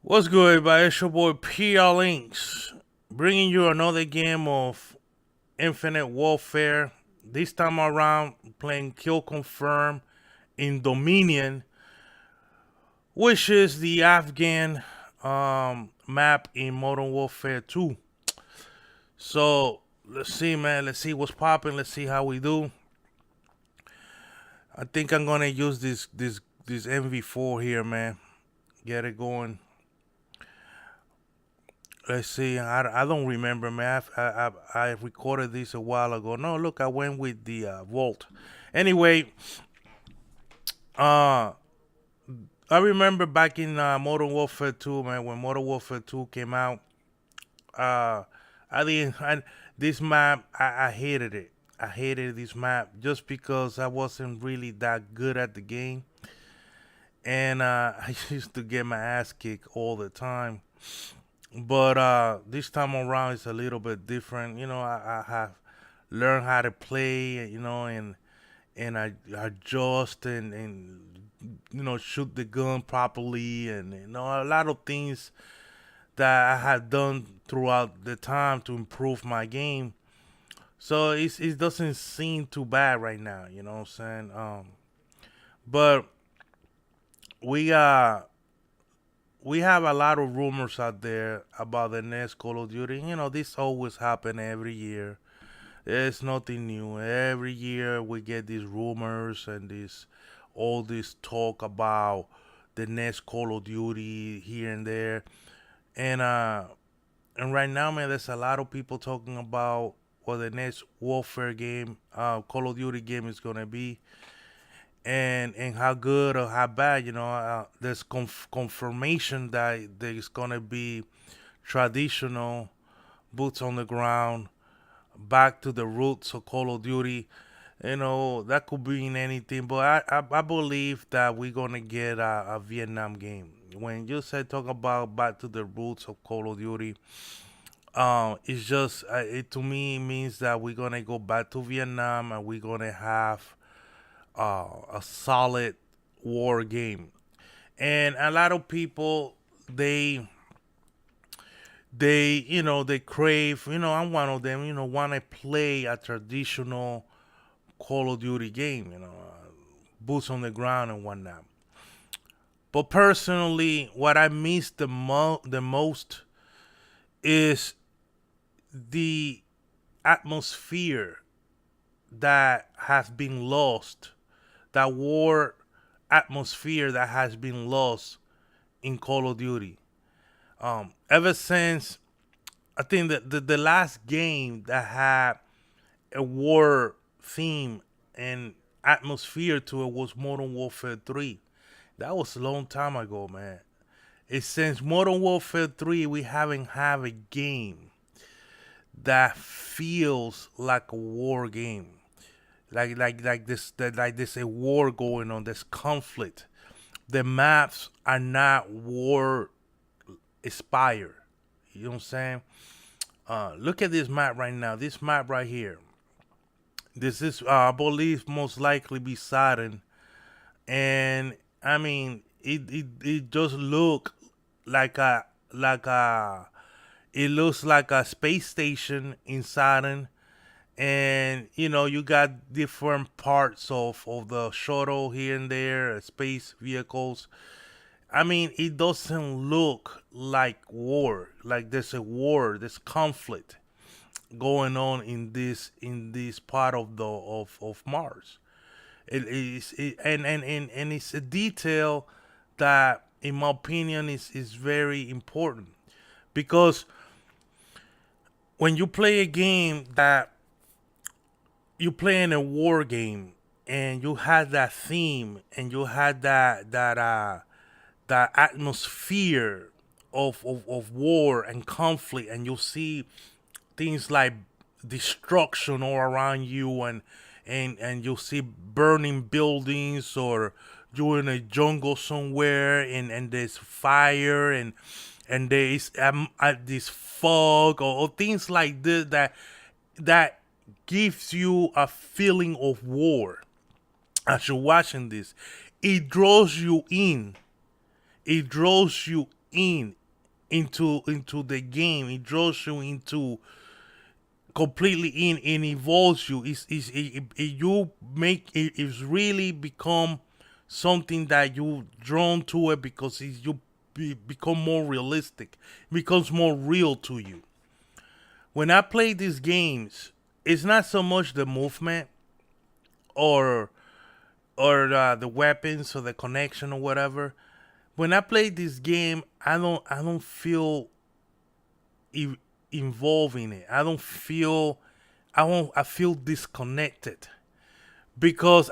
What's good, everybody? It's your boy PR Links, bringing you another game of Infinite Warfare. This time around, playing Kill Confirm in Dominion, which is the Afghan map in Modern Warfare 2. So let's see, man. Let's see what's popping. Let's see how we do. I think I'm gonna use this MV4 here, man. Get it going. Let's see. I don't remember, man. I recorded this a while ago. No, look, I went with the Volt. Anyway, uh, I remember back in Modern Warfare 2, man, when Modern Warfare 2 came out. Uh, I didn't. This map, I hated it. I hated this map just because I wasn't really that good at the game, and I used to get my ass kicked all the time. But this time around it's a little bit different. I have learned how to play, and I adjust and shoot the gun properly, and a lot of things that I have done throughout the time to improve my game. So it doesn't seem too bad right now. You know what I'm saying? But we we have a lot of rumors out there about the next Call of Duty. This always happen every year. It's nothing new. Every year we get these rumors and all this talk about the next Call of Duty here and there. And and right now, man, there's a lot of people talking about what the next Warfare game, Call of Duty game is gonna be, and how good or how bad. There's confirmation that there's gonna be traditional boots on the ground, back to the roots of Call of Duty. That could be in anything, but I believe that we're gonna get a Vietnam game. When you say talk about back to the roots of Call of Duty, it's just it to me means that we're gonna go back to Vietnam and we're gonna have a solid war game. And a lot of people they they crave. I'm one of them. Want to play a traditional Call of Duty game. Boots on the ground and whatnot. But personally, what I miss the most is the atmosphere that has been lost, that war atmosphere that has been lost in Call of Duty. Ever since I think that the last game that had a war theme and atmosphere to it was Modern Warfare 3. That was a long time ago, man. It's since Modern Warfare 3 we haven't have a game that feels like a war game. Like this a war going on, there's conflict. The maps are not war inspired. You know what I'm saying? Look at this map right now. This map right here. This is, I believe, most likely be Saturn, and I mean, it just look like a it looks like a space station in Saturn, and you got different parts of the shuttle here and there, space vehicles. I mean, it doesn't look like war. Like there's a war, there's conflict going on in this part of Mars. It is and it's a detail that, in my opinion, is very important because when you play a game that you play in a war game and you had that theme and you had that atmosphere of war and conflict, and you see things like destruction all around you, and you see burning buildings, or you're in a jungle somewhere and there's fire, and there's this fog, or things like this that gives you a feeling of war. As you're watching this, it draws you in, it draws you in into the game. It draws you into completely in and evolves you. You make it's really become something that you drawn to it because become more realistic. It becomes more real to you. When I play these games, it's not so much the movement or the weapons or the connection or whatever. When I play this game, I don't feel e- involved in it. I don't feel I feel disconnected because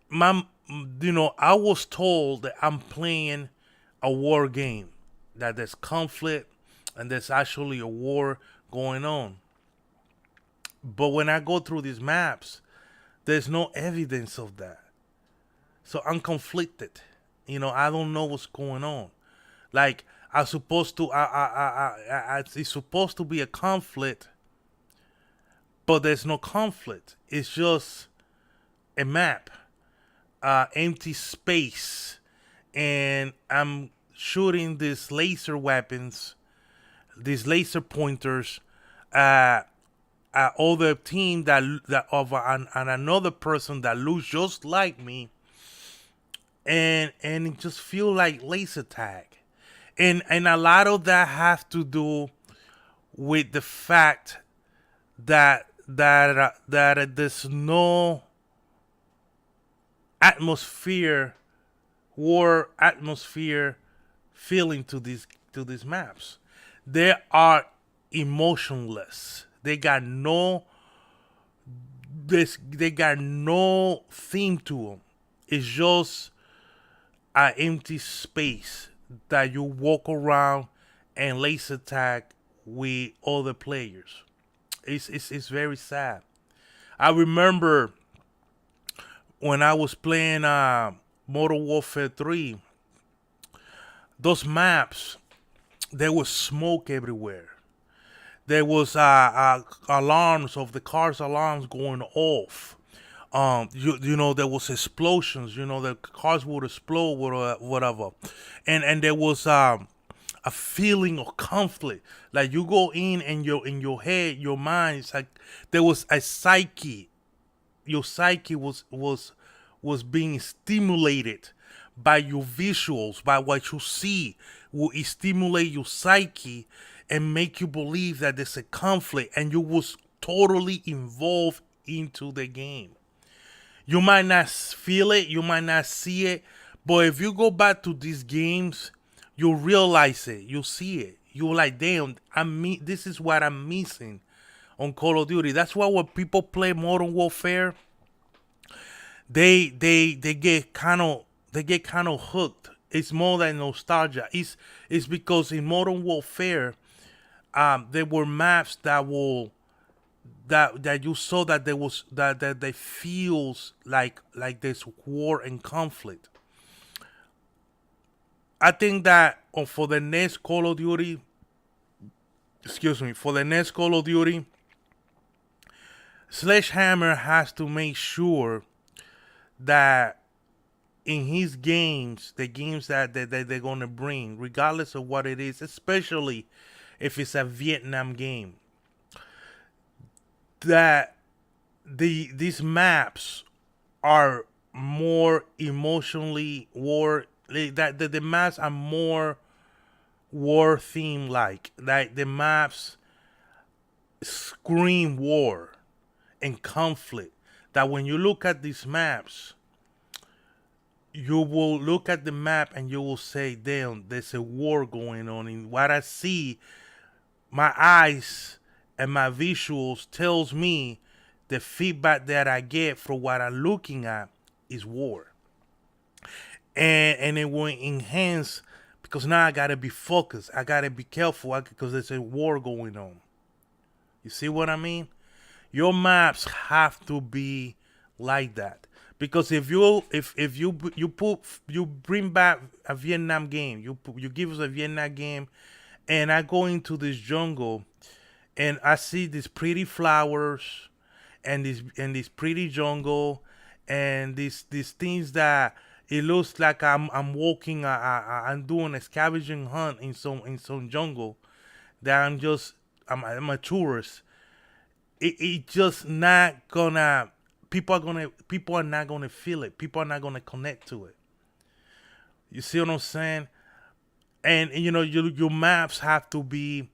my I was told that I'm playing a war game, that there's conflict and there's actually a war going on. But when I go through these maps, there's no evidence of that. So I'm conflicted. I don't know what's going on. Like I supposed to, it's supposed to be a conflict, but there's no conflict. It's just a map, empty space, and I'm shooting these laser weapons, these laser pointers, uh, other team that of and another person that looks just like me, and it just feel like laser tag, and a lot of that has to do with the fact that there's no atmosphere, war atmosphere feeling to these maps. They are emotionless. They got no theme to them. It's just an empty space that you walk around and laser tag with other players. It's very sad. I remember when I was playing Modern Warfare 3, those maps, there was smoke everywhere. There was alarms of the cars alarms going off. There was explosions. The cars would explode, whatever, and there was a feeling of conflict. Like you go in your head, your mind, it's like there was a psyche. Your psyche was being stimulated by your visuals, by what you see. Will stimulate your psyche and make you believe that there's a conflict, and you was totally involved into the game. You might not feel it, you might not see it, but if you go back to these games, you'll realize it. You'll see it. You're like, damn, this is what I'm missing on Call of Duty. That's why when people play Modern Warfare, they get kind of hooked. It's more than nostalgia. It's because in Modern Warfare, there were maps that you saw that there was that they feels like there's war and conflict. I think that for the next Call of Duty, for the next Call of Duty, Sledgehammer has to make sure that in his games, the games that they're gonna bring, regardless of what it is, especially if it's a Vietnam game, that these maps are more emotionally war, that the maps are more war theme, like the maps scream war and conflict. That when you look at these maps, you will look at the map and you will say, damn, there's a war going on. And what I see, my eyes and my visuals tells me the feedback that I get from what I'm looking at is war. And it will enhance because now I gotta be focused. I gotta be careful because there's a war going on. You see what I mean? Your maps have to be like that. Because if you bring back a Vietnam game, you give us a Vietnam game, and I go into this jungle, and I see these pretty flowers, and this pretty jungle, and these things that It looks like I'm walking. I'm doing a scavenging hunt in some jungle that I'm a tourist. It just not gonna. People are not gonna feel it. People are not gonna connect to it. You see what I'm saying? And you know your maps have to be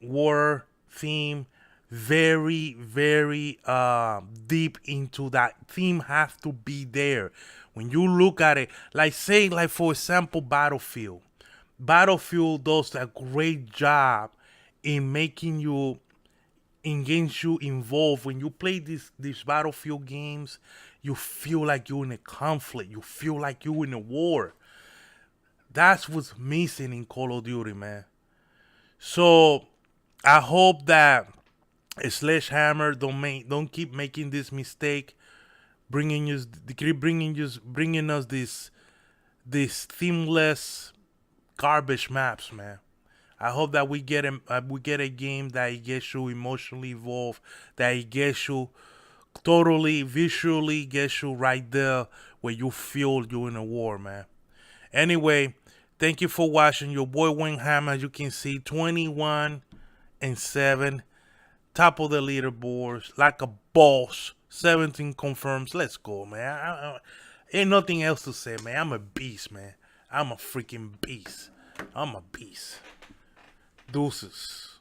war theme, very deep into that theme. Have to be there when you look at it. Like say like for example Battlefield does a great job in making you engage you involved when you play these Battlefield games. You feel like you're in a conflict, you feel like you're in a war. That's what's missing in Call of Duty, man. So I hope that Sledgehammer don't keep making this mistake, bringing us this themeless garbage maps, man. I hope that we get a game that it gets you emotionally involved, that it gets you totally visually gets you right there where you feel you're in a war, man. Anyway, thank you for watching. Your boy Wingham, as you can see, 21-7, top of the leaderboards, like a boss. 17 confirms. Let's go, man. Ain't nothing else to say, man. I'm a beast, man. I'm a freaking beast. I'm a beast. Deuces.